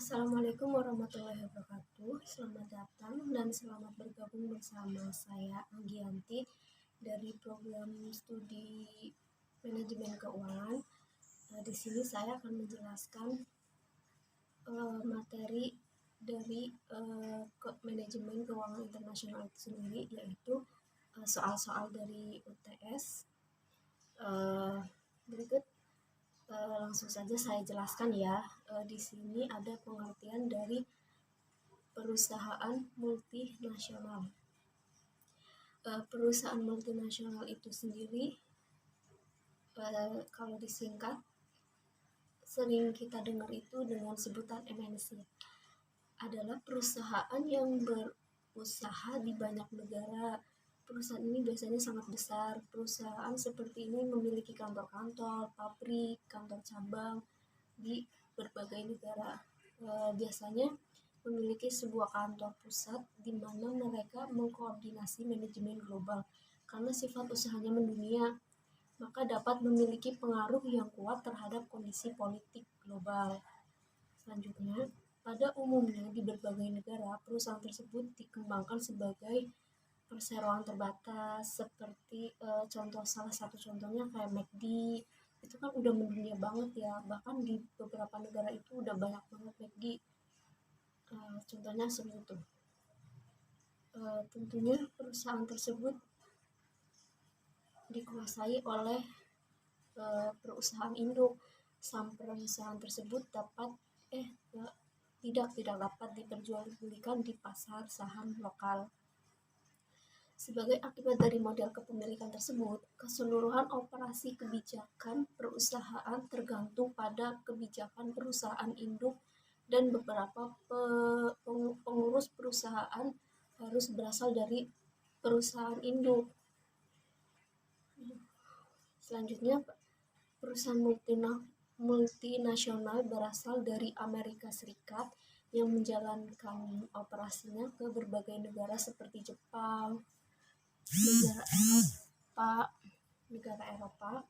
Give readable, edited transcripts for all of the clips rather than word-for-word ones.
Assalamualaikum warahmatullahi wabarakatuh. Selamat datang dan selamat bergabung bersama saya Anggianti dari program studi manajemen keuangan. Di sini saya akan menjelaskan materi dari manajemen keuangan internasional itu sendiri, yaitu soal-soal dari UTS. Berikut langsung saja saya jelaskan ya. Di sini ada pengertian dari perusahaan multinasional. Perusahaan multinasional itu sendiri, kalau disingkat, sering kita dengar itu dengan sebutan MNC. Adalah perusahaan yang berusaha di banyak negara. Perusahaan ini biasanya sangat besar. Perusahaan seperti ini memiliki kantor-kantor, pabrik, kantor cabang di berbagai negara. Biasanya memiliki sebuah kantor pusat di mana mereka mengkoordinasi manajemen global. Karena sifat usahanya mendunia, maka dapat memiliki pengaruh yang kuat terhadap kondisi politik global. Selanjutnya, pada umumnya di berbagai negara, perusahaan tersebut dikembangkan sebagai perseroan terbatas, seperti salah satu contohnya kayak McD. Itu kan udah mendunia banget ya, bahkan di beberapa negara itu udah banyak banget McD. Contohnya seperti itu. Tentunya perusahaan tersebut dikuasai oleh perusahaan induk. Perusahaan tersebut tidak dapat diperjualbelikan di pasar saham lokal. Sebagai akibat dari model kepemilikan tersebut, keseluruhan operasi kebijakan perusahaan tergantung pada kebijakan perusahaan induk, dan beberapa pengurus perusahaan harus berasal dari perusahaan induk. Selanjutnya, perusahaan multinasional berasal dari Amerika Serikat yang menjalankan operasinya ke berbagai negara seperti Jepang, negara Eropa,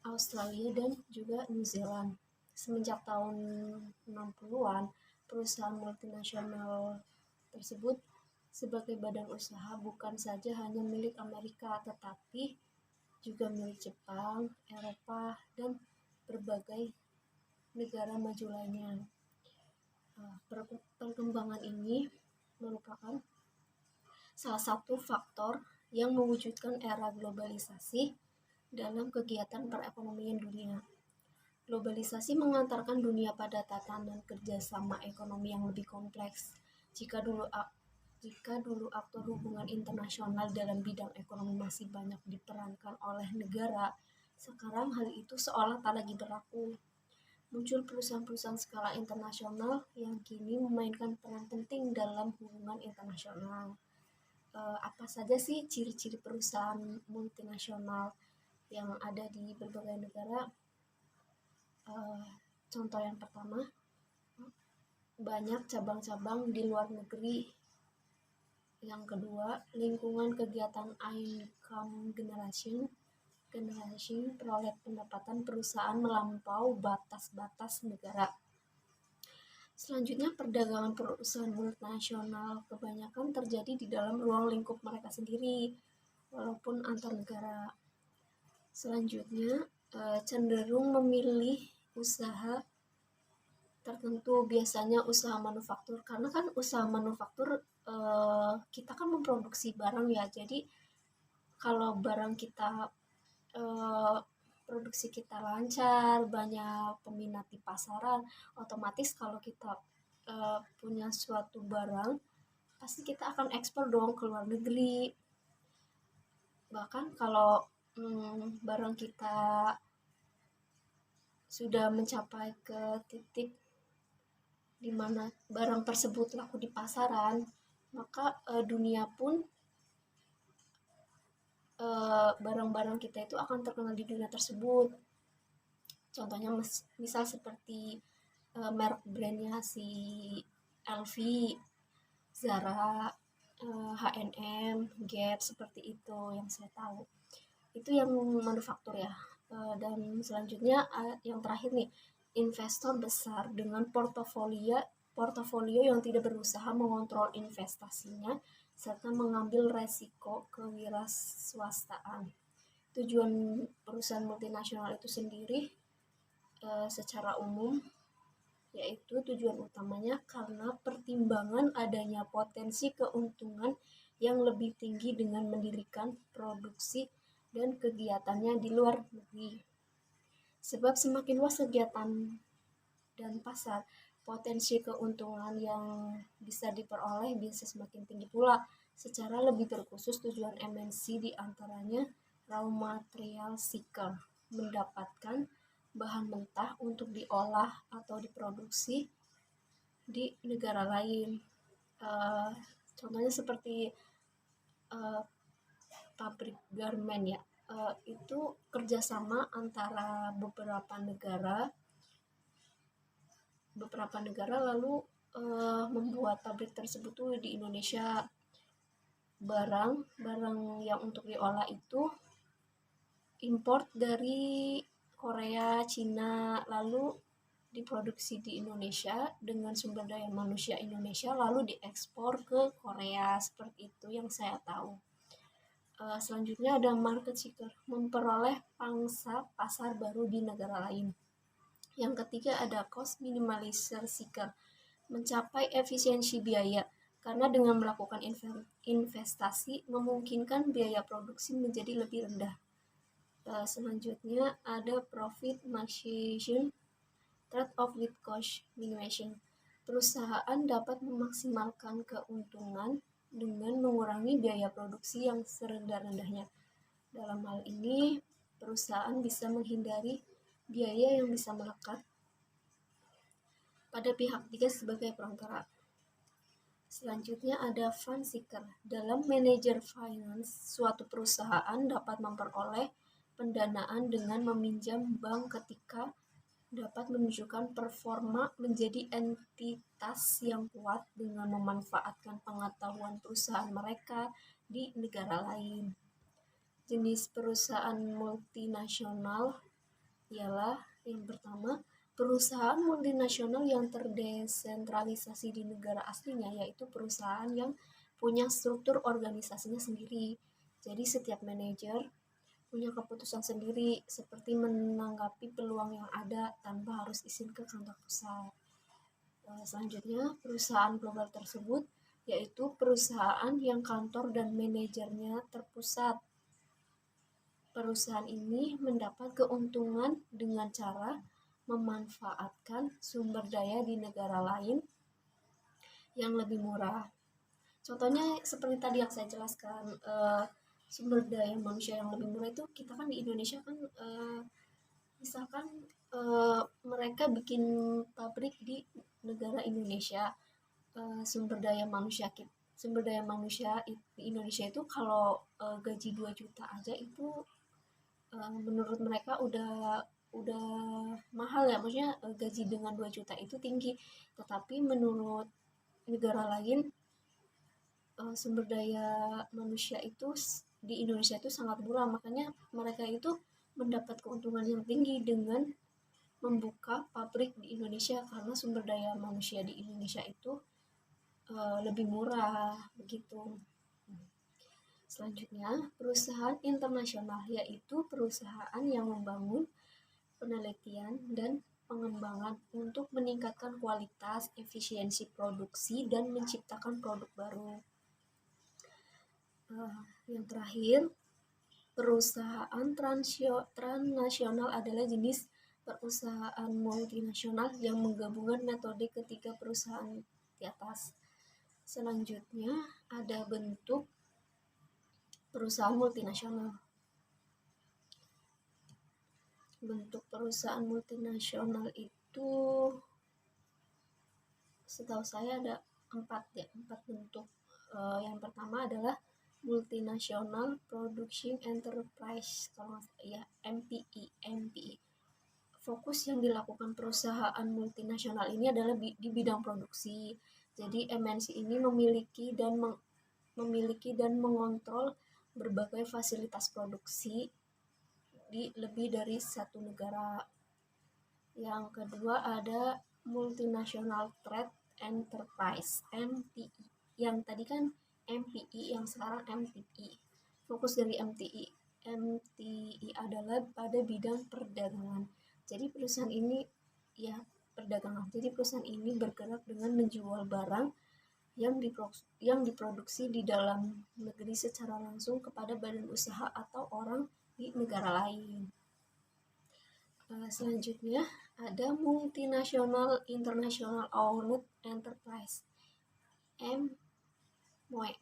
Australia, dan juga New Zealand. Semenjak tahun 60-an, perusahaan multinasional tersebut sebagai badan usaha bukan saja hanya milik Amerika, tetapi juga milik Jepang, Eropa, dan berbagai negara maju lainnya. Perkembangan ini merupakan salah satu faktor yang mewujudkan era globalisasi dalam kegiatan perekonomian dunia. Globalisasi mengantarkan dunia pada tatanan kerjasama ekonomi yang lebih kompleks. Jika dulu aktor hubungan internasional dalam bidang ekonomi masih banyak diperankan oleh negara, sekarang hal itu seolah tak lagi berlaku. Muncul perusahaan-perusahaan skala internasional yang kini memainkan peran penting dalam hubungan internasional. Apa saja sih ciri-ciri perusahaan multinasional yang ada di berbagai negara? Contoh yang pertama, banyak cabang-cabang di luar negeri. Yang kedua, lingkungan kegiatan income generation peroleh pendapatan perusahaan melampau batas-batas negara. Selanjutnya, perdagangan perusahaan multinasional kebanyakan terjadi di dalam ruang lingkup mereka sendiri, walaupun antar negara. Selanjutnya, cenderung memilih usaha tertentu, biasanya usaha manufaktur, karena kan usaha manufaktur kita kan memproduksi barang ya, jadi kalau barang kita produksi kita lancar, banyak peminat di pasaran, otomatis kalau kita punya suatu barang, pasti kita akan ekspor dong ke luar negeri. Bahkan kalau barang kita sudah mencapai ke titik di mana barang tersebut laku di pasaran, maka dunia pun barang-barang kita itu akan terkenal di dunia tersebut. Contohnya misal seperti merek brandnya si LV, Zara, H&M, Gap, seperti itu yang saya tahu. Itu yang manufaktur ya. Dan selanjutnya yang terakhir nih, investor besar dengan portofolio yang tidak berusaha mengontrol investasinya serta mengambil resiko kewirausahaan. Tujuan perusahaan multinasional itu sendiri secara umum yaitu tujuan utamanya karena pertimbangan adanya potensi keuntungan yang lebih tinggi dengan mendirikan produksi dan kegiatannya di luar negeri. Sebab semakin luas kegiatan dan pasar, potensi keuntungan yang bisa diperoleh bisa semakin tinggi pula. Secara lebih terkhusus, tujuan MNC diantaranya raw material seeker, mendapatkan bahan mentah untuk diolah atau diproduksi di negara lain. Contohnya seperti pabrik garmen ya, itu kerjasama antara beberapa negara lalu membuat pabrik tersebut tuh di Indonesia. Barang yang untuk diolah itu import dari Korea, Cina, lalu diproduksi di Indonesia dengan sumber daya manusia Indonesia lalu diekspor ke Korea. Seperti itu yang saya tahu. Selanjutnya ada market seeker, memperoleh pangsa pasar baru di negara lain. Yang ketiga ada cost minimalizer seeker, mencapai efisiensi biaya karena dengan melakukan investasi memungkinkan biaya produksi menjadi lebih rendah. Selanjutnya ada profit maximization, trade-off with cost minimization. Perusahaan dapat memaksimalkan keuntungan dengan mengurangi biaya produksi yang serendah-rendahnya. Dalam hal ini, perusahaan bisa menghindari biaya yang bisa melekat pada pihak ketiga sebagai perantara. Selanjutnya ada fund seeker. Dalam manajer finance, suatu perusahaan dapat memperoleh pendanaan dengan meminjam bank ketika dapat menunjukkan performa menjadi entitas yang kuat dengan memanfaatkan pengetahuan perusahaan mereka di negara lain. Jenis perusahaan multinasional ialah yang pertama, perusahaan multinasional yang terdesentralisasi di negara aslinya, yaitu perusahaan yang punya struktur organisasinya sendiri. Jadi setiap manajer punya keputusan sendiri seperti menanggapi peluang yang ada tanpa harus izin ke kantor pusat. Selanjutnya, perusahaan global tersebut yaitu perusahaan yang kantor dan manajernya terpusat. Perusahaan ini mendapat keuntungan dengan cara memanfaatkan sumber daya di negara lain yang lebih murah. Contohnya seperti tadi yang saya jelaskan, sumber daya manusia yang lebih murah itu kita kan di Indonesia kan misalkan mereka bikin pabrik di negara Indonesia, sumber daya manusia di Indonesia itu kalau gaji 2 juta aja itu menurut mereka udah mahal ya, maksudnya gaji dengan 2 juta itu tinggi. Tetapi menurut negara lain sumber daya manusia itu di Indonesia itu sangat murah, makanya mereka itu mendapat keuntungan yang tinggi dengan membuka pabrik di Indonesia karena sumber daya manusia di Indonesia itu lebih murah begitu. Selanjutnya, perusahaan internasional yaitu perusahaan yang membangun penelitian dan pengembangan untuk meningkatkan kualitas, efisiensi produksi, dan menciptakan produk baru. Yang terakhir, perusahaan transnasional adalah jenis perusahaan multinasional yang menggabungkan metode ketiga perusahaan di atas. Selanjutnya, ada bentuk perusahaan multinasional. Bentuk perusahaan multinasional itu setahu saya ada 4 bentuk. Yang pertama adalah multinational production enterprise, kalau ya MPE. Fokus yang dilakukan perusahaan multinasional ini adalah di bidang produksi. Jadi MNC ini memiliki dan mengontrol berbagai fasilitas produksi di lebih dari satu negara. Yang kedua ada multinational trade enterprise (MTI). Yang tadi kan MPI, yang sekarang MTI. Fokus dari MTI. MTI adalah pada bidang perdagangan. Jadi perusahaan ini ya perdagangan. Jadi perusahaan ini bergerak dengan menjual barang yang diproduksi di dalam negeri secara langsung kepada badan usaha atau orang di negara lain. Selanjutnya ada multinational international owned enterprise MOI.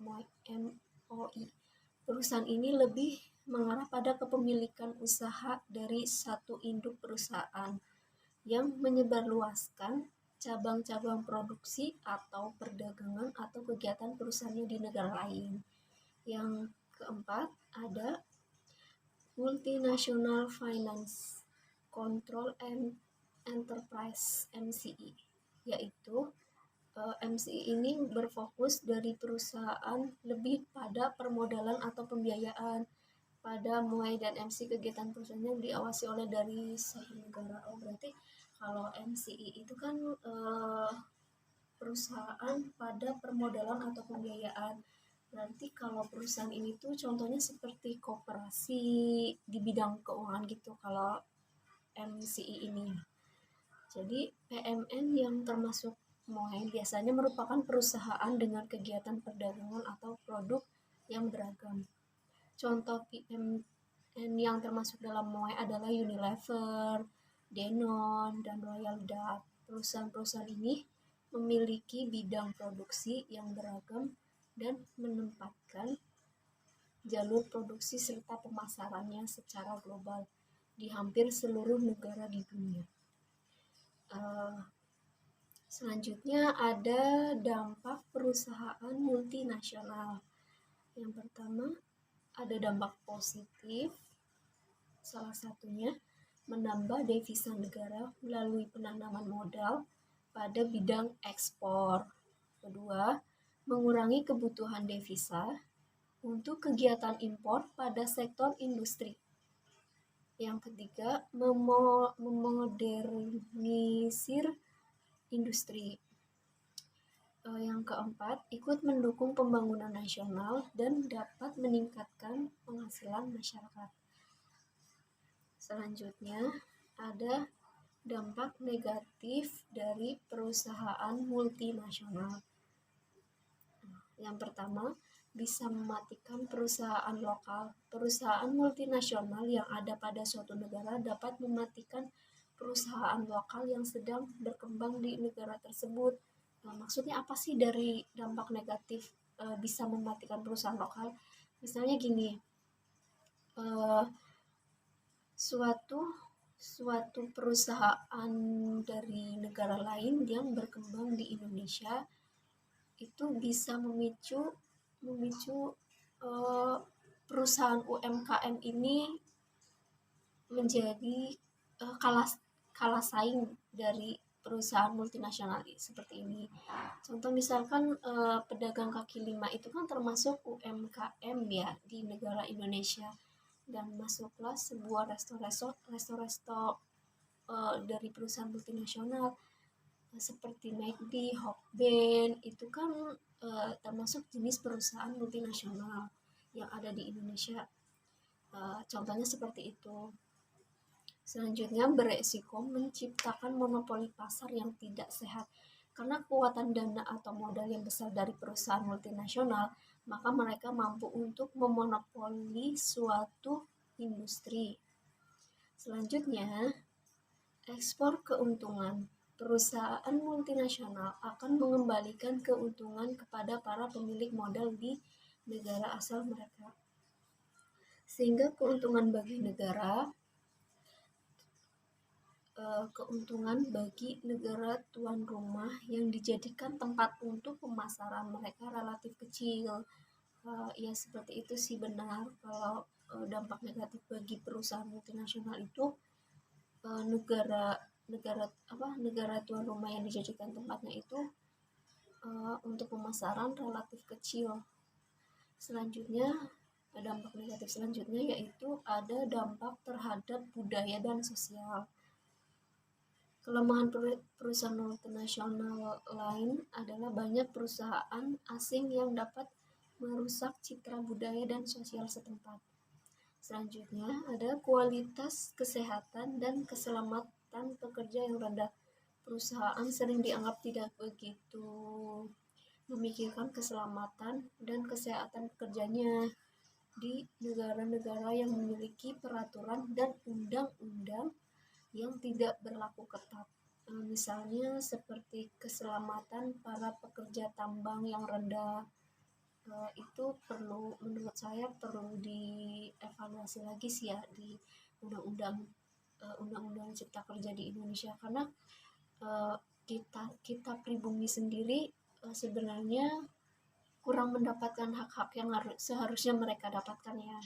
Perusahaan ini lebih mengarah pada kepemilikan usaha dari satu induk perusahaan yang menyebarluaskan cabang-cabang produksi atau perdagangan atau kegiatan perusahaannya di negara lain. Yang keempat ada multinational finance control and enterprise (MCE), yaitu MCE ini berfokus dari perusahaan lebih pada permodalan atau pembiayaan. Pada mulai dan MC kegiatan perusahaannya diawasi oleh dari satu negara. Oh, berarti kalau MCE itu kan perusahaan pada permodalan atau pembiayaan. Berarti kalau perusahaan ini tuh contohnya seperti koperasi di bidang keuangan gitu kalau MCE ini. Jadi PMN yang termasuk MOE biasanya merupakan perusahaan dengan kegiatan perdagangan atau produk yang beragam. Contoh PMN yang termasuk dalam MOE adalah Unilever, Danone, dan Royal Dutch. Perusahaan-perusahaan ini memiliki bidang produksi yang beragam dan menempatkan jalur produksi serta pemasarannya secara global di hampir seluruh negara di dunia. Selanjutnya ada dampak perusahaan multinasional. Yang pertama ada dampak positif, salah satunya menambah devisa negara melalui penanaman modal pada bidang ekspor. Kedua, mengurangi kebutuhan devisa untuk kegiatan impor pada sektor industri. Yang ketiga, memodernisir industri. Yang keempat, ikut mendukung pembangunan nasional dan dapat meningkatkan penghasilan masyarakat. Selanjutnya, ada dampak negatif dari perusahaan multinasional. Yang pertama, bisa mematikan perusahaan lokal. Perusahaan multinasional yang ada pada suatu negara dapat mematikan perusahaan lokal yang sedang berkembang di negara tersebut. Maksudnya apa sih dari dampak negatif bisa mematikan perusahaan lokal? Misalnya gini, suatu perusahaan dari negara lain yang berkembang di Indonesia itu bisa memicu perusahaan UMKM ini menjadi kalah saing dari perusahaan multinasional seperti ini. Contoh misalkan pedagang kaki lima itu kan termasuk UMKM ya di negara Indonesia, dan masuklah sebuah resto dari perusahaan multinasional seperti McD, Hokben, itu kan termasuk jenis perusahaan multinasional yang ada di Indonesia. Contohnya seperti itu. Selanjutnya, beresiko menciptakan monopoli pasar yang tidak sehat. Karena kekuatan dana atau modal yang besar dari perusahaan multinasional, maka mereka mampu untuk memonopoli suatu industri. Selanjutnya, ekspor keuntungan. Perusahaan multinasional akan mengembalikan keuntungan kepada para pemilik modal di negara asal mereka. Sehingga keuntungan bagi negara tuan rumah yang dijadikan tempat untuk pemasaran mereka relatif kecil. Ya seperti itu sih benar. Kalau dampak negatif bagi perusahaan multinasional itu negara tuan rumah yang dijadikan tempatnya itu untuk pemasaran relatif kecil. Selanjutnya, dampak negatif selanjutnya yaitu ada dampak terhadap budaya dan sosial. Kelemahan perusahaan multinasional lain adalah banyak perusahaan asing yang dapat merusak citra budaya dan sosial setempat. Selanjutnya, ada kualitas kesehatan dan keselamatan pekerja yang rendah. Perusahaan sering dianggap tidak begitu memikirkan keselamatan dan kesehatan pekerjanya di negara-negara yang memiliki peraturan dan undang-undang yang tidak berlaku ketat. Misalnya seperti keselamatan para pekerja tambang yang rendah, itu menurut saya perlu dievaluasi lagi sih ya di undang-undang undang-undang cipta kerja di Indonesia, karena kita pribumi sendiri sebenarnya kurang mendapatkan hak-hak yang seharusnya mereka dapatkan ya.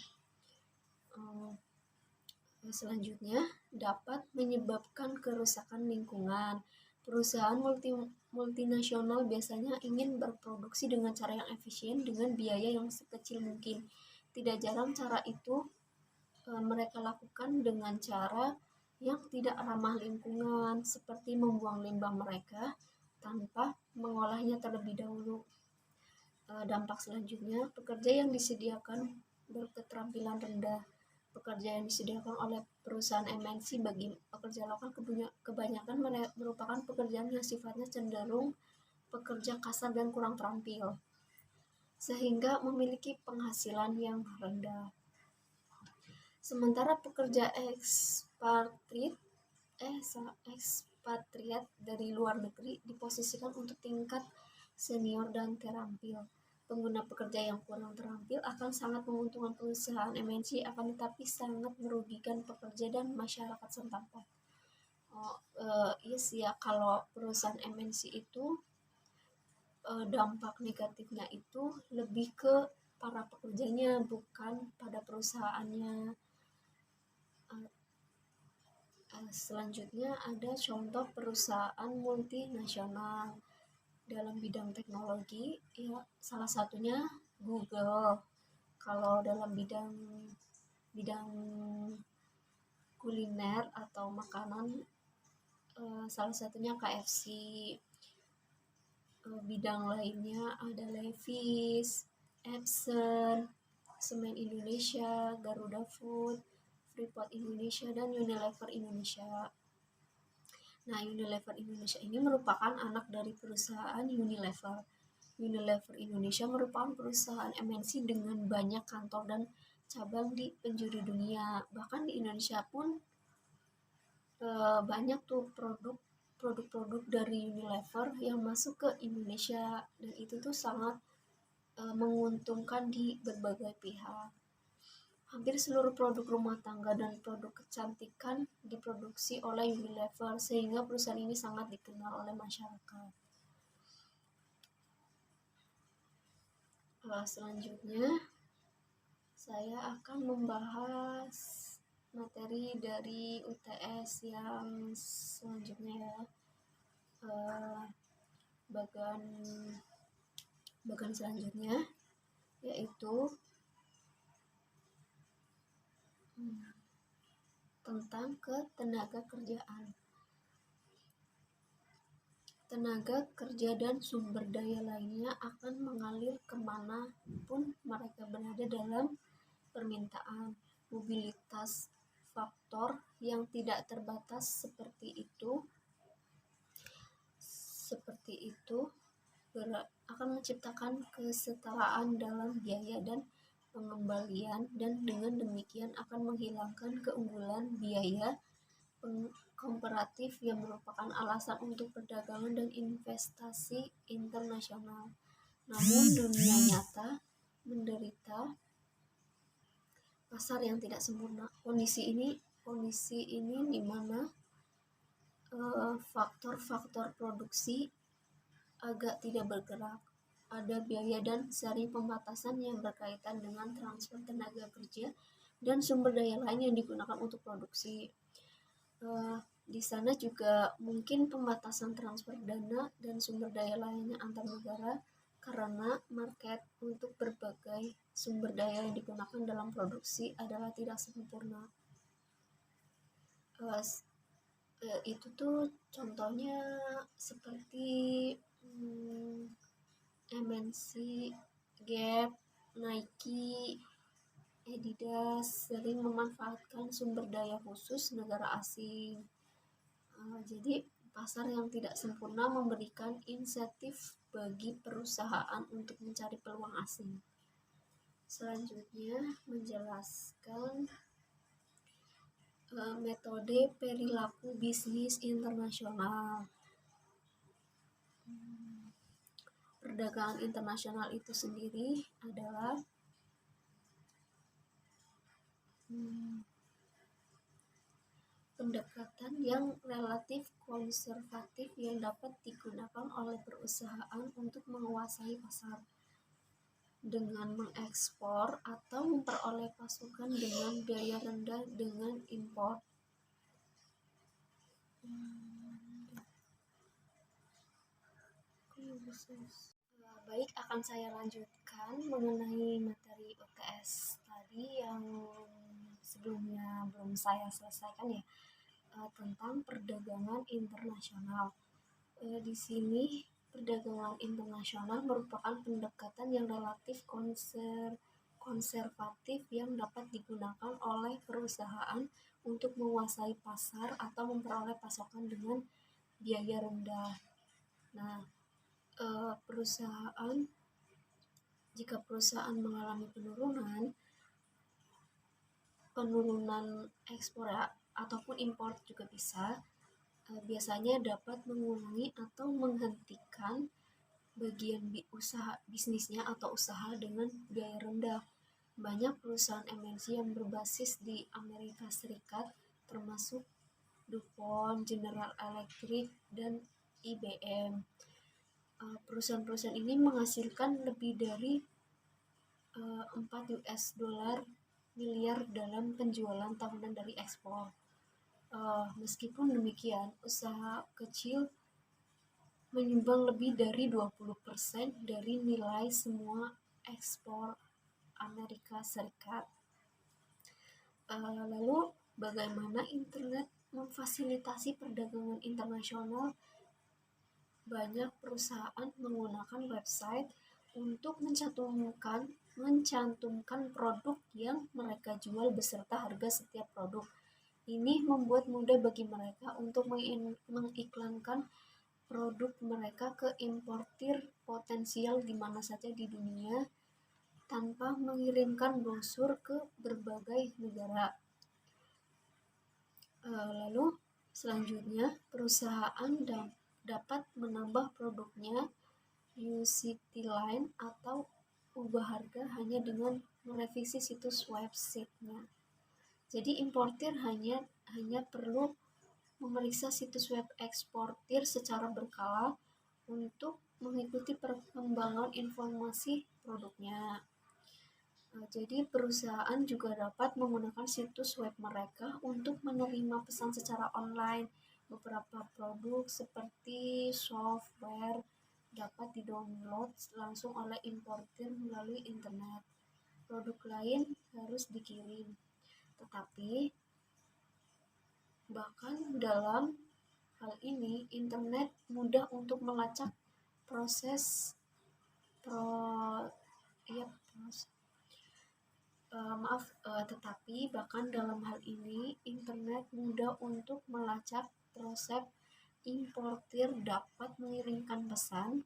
Selanjutnya, dapat menyebabkan kerusakan lingkungan. Perusahaan multinasional biasanya ingin berproduksi dengan cara yang efisien dengan biaya yang sekecil mungkin. Tidak jarang cara itu mereka lakukan dengan cara yang tidak ramah lingkungan, seperti membuang limbah mereka tanpa mengolahnya terlebih dahulu. Dampak selanjutnya, pekerja yang disediakan berketerampilan rendah. Pekerja yang disediakan oleh perusahaan MNC bagi pekerja lokal kebanyakan merupakan pekerjaan yang sifatnya cenderung pekerja kasar dan kurang terampil, sehingga memiliki penghasilan yang rendah. Sementara pekerja ekspatriat dari luar negeri diposisikan untuk tingkat senior dan terampil. Pengguna pekerja yang kurang terampil akan sangat menguntungkan perusahaan MNC, akan tetapi sangat merugikan pekerja dan masyarakat setempat. Yes ya, kalau perusahaan MNC itu dampak negatifnya itu lebih ke para pekerjanya, bukan pada perusahaannya. Selanjutnya ada contoh perusahaan multinasional dalam bidang teknologi, ya salah satunya Google. Kalau dalam bidang kuliner atau makanan, salah satunya KFC. Bidang lainnya ada Levi's, Epson, Semen Indonesia, Garuda Food, Freeport Indonesia, dan Unilever Indonesia. Nah, Unilever Indonesia ini merupakan anak dari perusahaan Unilever. Unilever Indonesia merupakan perusahaan MNC dengan banyak kantor dan cabang di penjuru dunia. Bahkan di Indonesia pun banyak tuh produk-produk dari Unilever yang masuk ke Indonesia, dan itu tuh sangat menguntungkan di berbagai pihak. Hampir seluruh produk rumah tangga dan produk kecantikan diproduksi oleh Unilever, sehingga perusahaan ini sangat dikenal oleh masyarakat. Selanjutnya, saya akan membahas materi dari UTS yang selanjutnya ya. Bagian selanjutnya yaitu tentang ketenaga kerjaan. Tenaga kerja dan sumber daya lainnya akan mengalir kemana pun mereka berada dalam permintaan. Mobilitas faktor yang tidak terbatas seperti itu akan menciptakan kesetaraan dalam biaya dan pengembalian, dan dengan demikian akan menghilangkan keunggulan biaya komparatif yang merupakan alasan untuk perdagangan dan investasi internasional. Namun dunia nyata menderita pasar yang tidak sempurna. Kondisi ini di mana faktor-faktor produksi agak tidak bergerak. Ada biaya dan jaring pembatasan yang berkaitan dengan transfer tenaga kerja dan sumber daya lain yang digunakan untuk produksi. Di sana juga mungkin pembatasan transfer dana dan sumber daya lainnya antar negara, karena market untuk berbagai sumber daya yang digunakan dalam produksi adalah tidak sempurna. Itu tuh contohnya seperti MNC, Gap, Nike, Adidas sering memanfaatkan sumber daya khusus negara asing. Jadi pasar yang tidak sempurna memberikan insentif bagi perusahaan untuk mencari peluang asing. Selanjutnya menjelaskan metode perilaku bisnis internasional. Perdagangan internasional itu sendiri adalah pendekatan yang relatif konservatif yang dapat digunakan oleh perusahaan untuk menguasai pasar dengan mengekspor atau memperoleh pasokan dengan biaya rendah dengan impor. Baik, akan saya lanjutkan mengenai materi UTS tadi yang sebelumnya belum saya selesaikan ya, tentang perdagangan internasional. Di sini perdagangan internasional merupakan pendekatan yang relatif konservatif yang dapat digunakan oleh perusahaan untuk menguasai pasar atau memperoleh pasokan dengan biaya rendah. Nah, jika perusahaan mengalami penurunan ekspor ataupun impor juga bisa, biasanya dapat mengurangi atau menghentikan bagian usaha bisnisnya atau usaha dengan biaya rendah. Banyak perusahaan MNC yang berbasis di Amerika Serikat termasuk DuPont, General Electric, dan IBM. Perusahaan-perusahaan ini menghasilkan lebih dari 4 US dollar miliar dalam penjualan tahunan dari ekspor. Meskipun demikian, usaha kecil menyumbang lebih dari 20% dari nilai semua ekspor Amerika Serikat. Lalu bagaimana internet memfasilitasi perdagangan internasional? Banyak perusahaan menggunakan website untuk mencantumkan produk yang mereka jual beserta harga setiap produk. Ini membuat mudah bagi mereka untuk mengiklankan produk mereka ke importir potensial di mana saja di dunia tanpa mengirimkan brosur ke berbagai negara. Lalu selanjutnya perusahaan dapat menambah produknya UCT line atau ubah harga hanya dengan merevisi situs website-nya. Jadi importir hanya perlu memeriksa situs web eksportir secara berkala untuk mengikuti perkembangan informasi produknya. Jadi perusahaan juga dapat menggunakan situs web mereka untuk menerima pesan secara online. Beberapa produk seperti software dapat didownload langsung oleh importir melalui internet. Produk lain harus dikirim. Tetapi bahkan dalam hal ini internet mudah untuk melacak tetapi bahkan dalam hal ini internet mudah untuk melacak proses importir dapat mengirimkan pesanan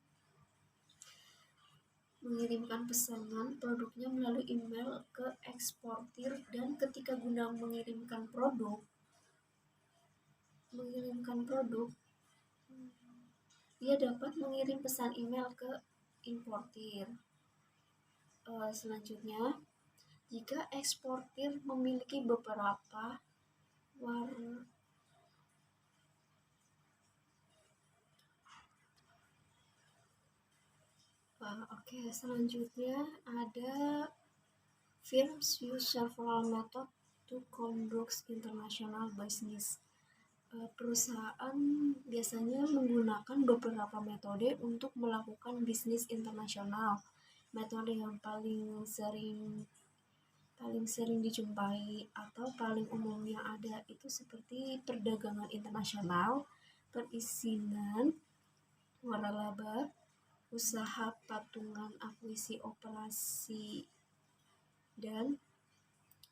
produknya melalui email ke eksportir, dan ketika guna mengirimkan produk dia dapat mengirim pesan email ke importir. Selanjutnya, jika eksportir memiliki beberapa selanjutnya ada firms use several methods to conduct international business. Perusahaan biasanya menggunakan beberapa metode untuk melakukan bisnis internasional. Metode yang paling paling sering dijumpai atau paling umum yang ada itu seperti perdagangan internasional, perizinan, waralaba, usaha patungan akuisisi operasi, dan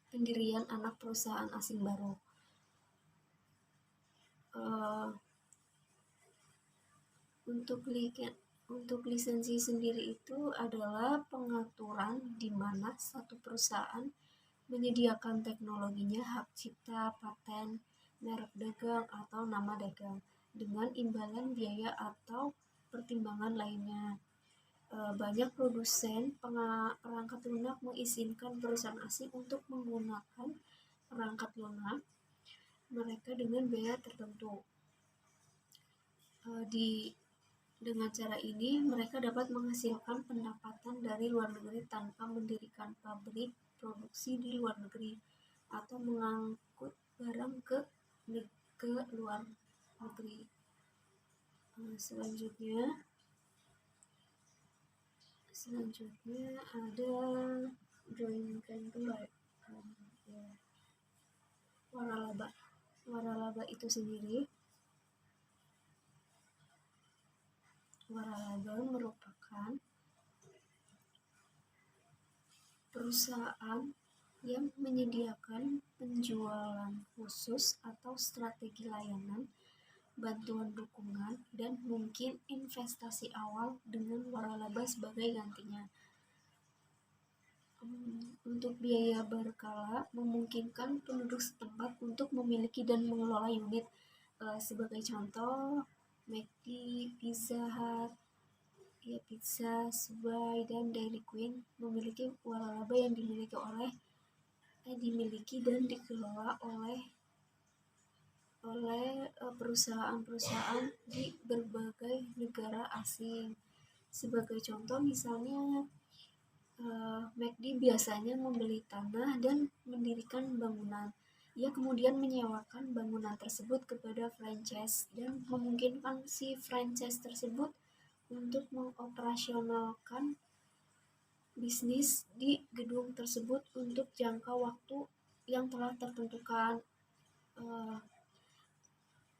pendirian anak perusahaan asing baru. Untuk lisensi sendiri itu adalah pengaturan di mana satu perusahaan menyediakan teknologinya, hak cipta, paten, merek dagang, atau nama dagang dengan imbalan biaya atau pertimbangan lainnya. Banyak produsen perangkat lunak mengizinkan perusahaan asing untuk menggunakan perangkat lunak mereka dengan biaya tertentu. Dengan cara ini, mereka dapat menghasilkan pendapatan dari luar negeri tanpa mendirikan pabrik produksi di luar negeri atau mengangkut barang ke luar negeri. Selanjutnya ada joint venture. Waralaba itu sendiri, waralaba merupakan perusahaan yang menyediakan penjualan khusus atau strategi layanan, bantuan dukungan, dan mungkin investasi awal dengan waralaba sebagai gantinya. Untuk biaya berkala memungkinkan penduduk setempat untuk memiliki dan mengelola unit. Sebagai contoh, McD, Pizza Hut, Pizza, Subway, dan Dairy Queen memiliki waralaba yang dimiliki dan dikelola oleh perusahaan-perusahaan di berbagai negara asing. Sebagai contoh misalnya McD biasanya membeli tanah dan mendirikan bangunan. Ia kemudian menyewakan bangunan tersebut kepada franchise dan memungkinkan si franchise tersebut untuk mengoperasionalkan bisnis di gedung tersebut untuk jangka waktu yang telah tertentukan,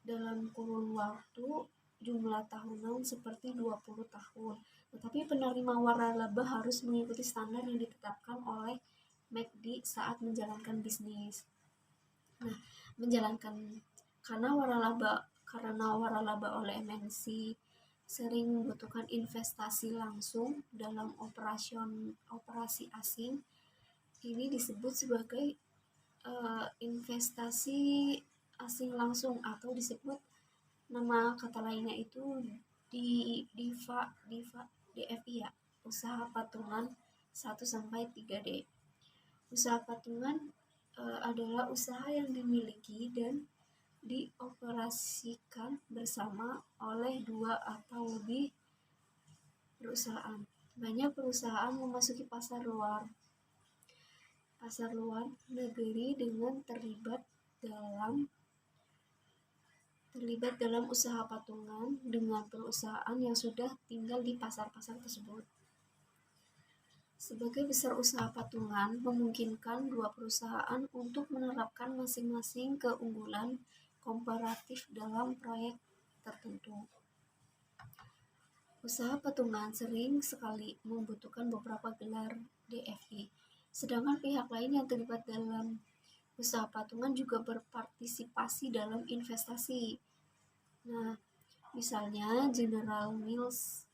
dalam kurun waktu jumlah tahunan seperti 20 tahun. Tetapi penerima waralaba harus mengikuti standar yang ditetapkan oleh McD saat menjalankan bisnis. Nah, karena waralaba oleh MNC sering membutuhkan investasi langsung dalam operasi asing. Ini disebut sebagai investasi asing langsung atau disebut nama kata lainnya itu DFI ya, usaha patungan 1-3D. Usaha patungan adalah usaha yang dimiliki dan dioperasikan bersama oleh 2 atau lebih perusahaan. Banyak perusahaan memasuki pasar luar negeri dengan terlibat dalam usaha patungan dengan perusahaan yang sudah tinggal di pasar-pasar tersebut. Sebagai besar usaha patungan memungkinkan 2 perusahaan untuk menerapkan masing-masing keunggulan komparatif dalam proyek tertentu. Usaha patungan sering sekali membutuhkan beberapa gelar DFI, sedangkan pihak lain yang terlibat dalam usaha patungan juga berpartisipasi dalam investasi. Nah, misalnya General Mills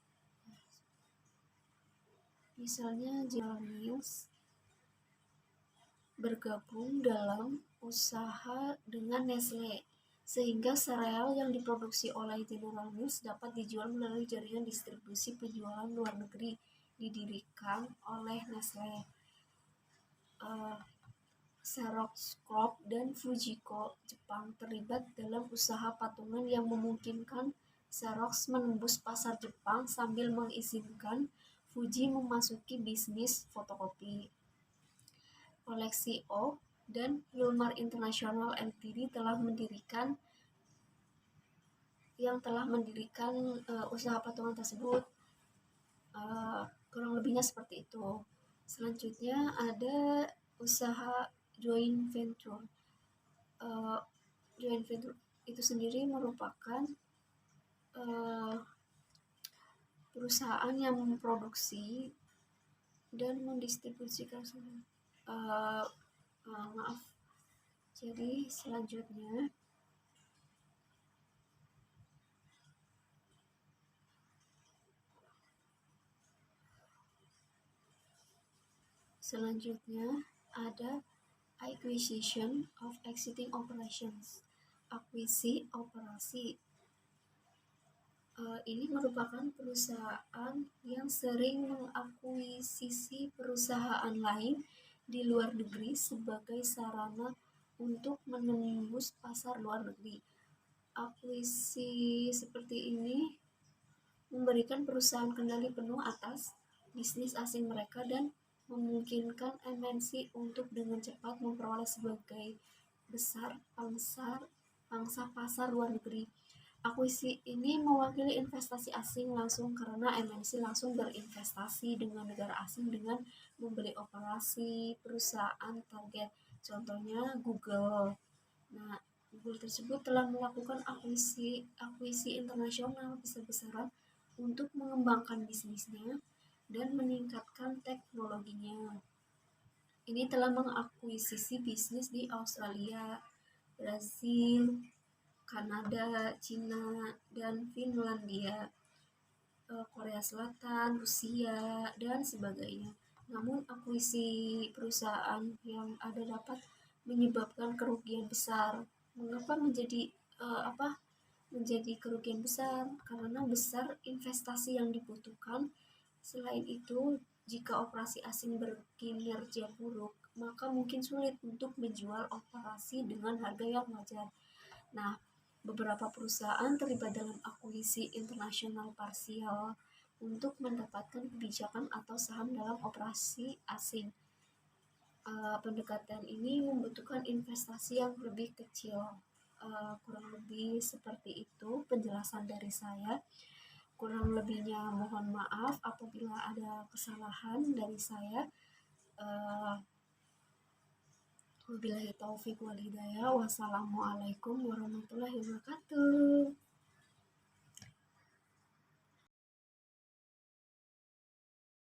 bergabung dalam usaha dengan Nestle, sehingga sereal yang diproduksi oleh General Mills dapat dijual melalui jaringan distribusi penjualan luar negeri didirikan oleh Nestle. Xerox Corp dan Fujiko Jepang terlibat dalam usaha patungan yang memungkinkan Xerox menembus pasar Jepang sambil mengizinkan Fuji memasuki bisnis fotokopi. Koleksi O dan Wilmar International Ltd telah mendirikan usaha patungan tersebut. Kurang lebihnya seperti itu. Selanjutnya ada usaha joint venture. Uh, Joint venture itu sendiri merupakan uh, perusahaan yang memproduksi dan mendistribusikan uh, maaf. Jadi selanjutnya ada acquisition of existing operations. Akuisisi operasi. Ini merupakan perusahaan yang sering mengakuisisi perusahaan lain di luar negeri sebagai sarana untuk menembus pasar luar negeri. Akuisisi seperti ini memberikan perusahaan kendali penuh atas bisnis asing mereka dan memungkinkan MNC untuk dengan cepat memperoleh sebagai besar pangsa pasar luar negeri. Akuisisi ini mewakili investasi asing langsung karena MNC langsung berinvestasi dengan negara asing dengan membeli operasi perusahaan target. Contohnya Google. Nah, Google tersebut telah melakukan akuisisi internasional besar-besaran untuk mengembangkan bisnisnya dan meningkatkan teknologinya. Ini telah mengakuisisi bisnis di Australia, Brasil, Kanada, Cina, dan Finlandia, Korea Selatan, Rusia, dan sebagainya. Namun akuisisi perusahaan yang ada dapat menyebabkan kerugian besar. Mengapa menjadi kerugian besar? Karena besar investasi yang dibutuhkan. Selain itu, jika operasi asing berkinerja buruk, maka mungkin sulit untuk menjual operasi dengan harga yang wajar. Nah, beberapa perusahaan terlibat dalam akuisisi internasional parsial untuk mendapatkan kebijakan atau saham dalam operasi asing. Pendekatan ini membutuhkan investasi yang lebih kecil. Kurang lebih seperti itu penjelasan dari saya. Kurang lebihnya mohon maaf apabila ada kesalahan dari saya. Wabillahi taufiq wal hidayah. Wassalamualaikum warahmatullahi wabarakatuh.